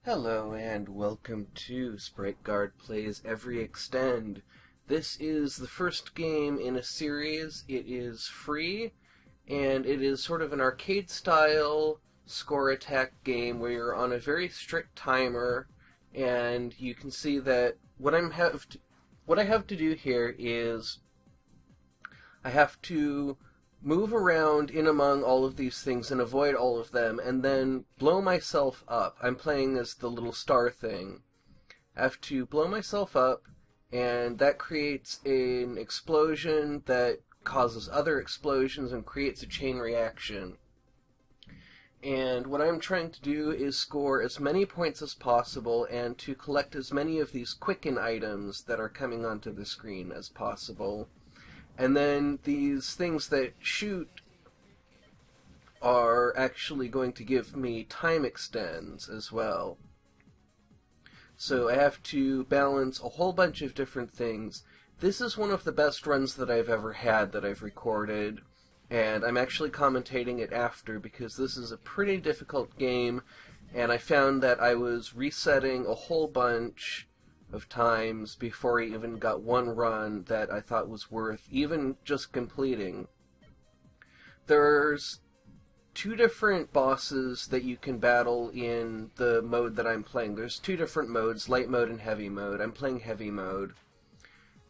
Hello and welcome to Sprite Guard Plays Every Extend. This is the first game in a series. It is free, and it is sort of an arcade-style score attack game where you're on a very strict timer, and you can see that what I have to do here is I have to move around in among all of these things and avoid all of them, and then blow myself up. I'm playing as the little star thing. I have to blow myself up, and that creates an explosion that causes other explosions and creates a chain reaction. And what I'm trying to do is score as many points as possible and to collect as many of these quicken items that are coming onto the screen as possible. And then these things that shoot are actually going to give me time extends as well. So I have to balance a whole bunch of different things. This is one of the best runs that I've ever had that I've recorded, and I'm actually commentating it after because this is a pretty difficult game, and I found that I was resetting a whole bunch of times before I even got one run that I thought was worth even just completing. There's two different bosses that you can battle in the mode that I'm playing. There's two different modes, light mode and heavy mode. I'm playing heavy mode.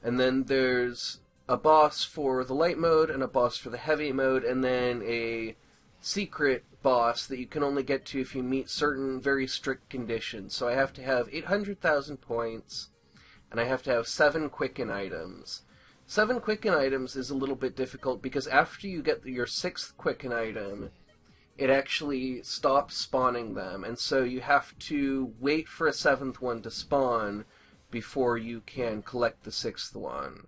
And then there's a boss for the light mode and a boss for the heavy mode, and then a secret boss that you can only get to if you meet certain very strict conditions. So I have to have 800,000 points, and I have to have 7 quicken items. 7 quicken items is a little bit difficult because after you get your 6th quicken item, it actually stops spawning them, and so you have to wait for a 7th one to spawn before you can collect the 6th one.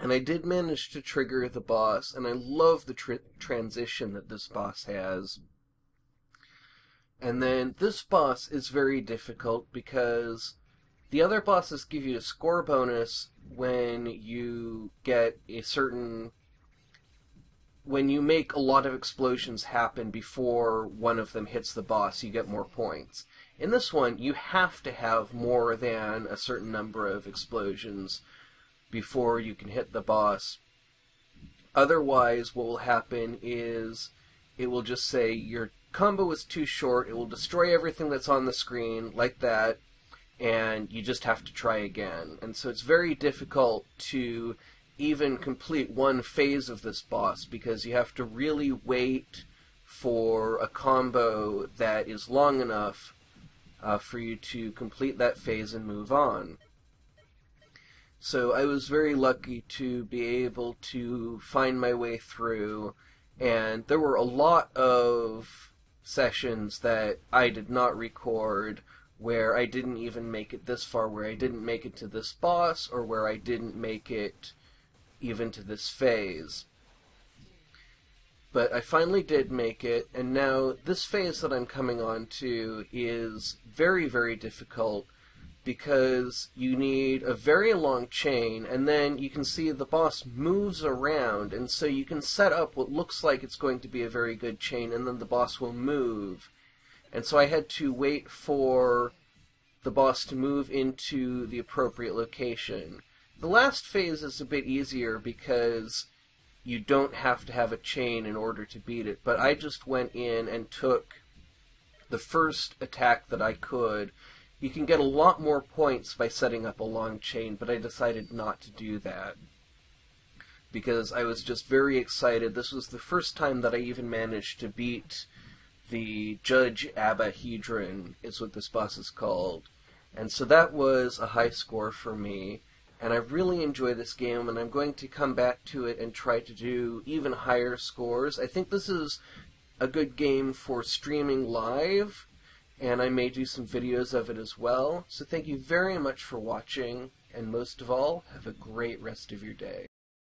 And I did manage to trigger the boss, and I love the transition that this boss has. And then this boss is very difficult because the other bosses give you a score bonus when you get a certain... when you make a lot of explosions happen before one of them hits the boss, you get more points. In this one, you have to have more than a certain number of explosions before you can hit the boss. Otherwise, what will happen is it will just say your combo is too short, it will destroy everything that's on the screen, like that, and you just have to try again. And so it's very difficult to even complete one phase of this boss, because you have to really wait for a combo that is long enough for you to complete that phase and move on. So I was very lucky to be able to find my way through, and there were a lot of sessions that I did not record where I didn't even make it this far, where I didn't make it to this boss, or where I didn't make it even to this phase. But I finally did make it, and now this phase that I'm coming on to is very, very difficult, because you need a very long chain, and then you can see the boss moves around, and so you can set up what looks like it's going to be a very good chain, and then the boss will move. And so I had to wait for the boss to move into the appropriate location. The last phase is a bit easier because you don't have to have a chain in order to beat it, but I just went in and took the first attack that I could. You can get a lot more points by setting up a long chain, but I decided not to do that because I was just very excited. This was the first time that I even managed to beat the Judge Abahedron, is what this boss is called. And so that was a high score for me, and I really enjoy this game, and I'm going to come back to it and try to do even higher scores. I think this is a good game for streaming live, and I may do some videos of it as well. So thank you very much for watching, and most of all, have a great rest of your day.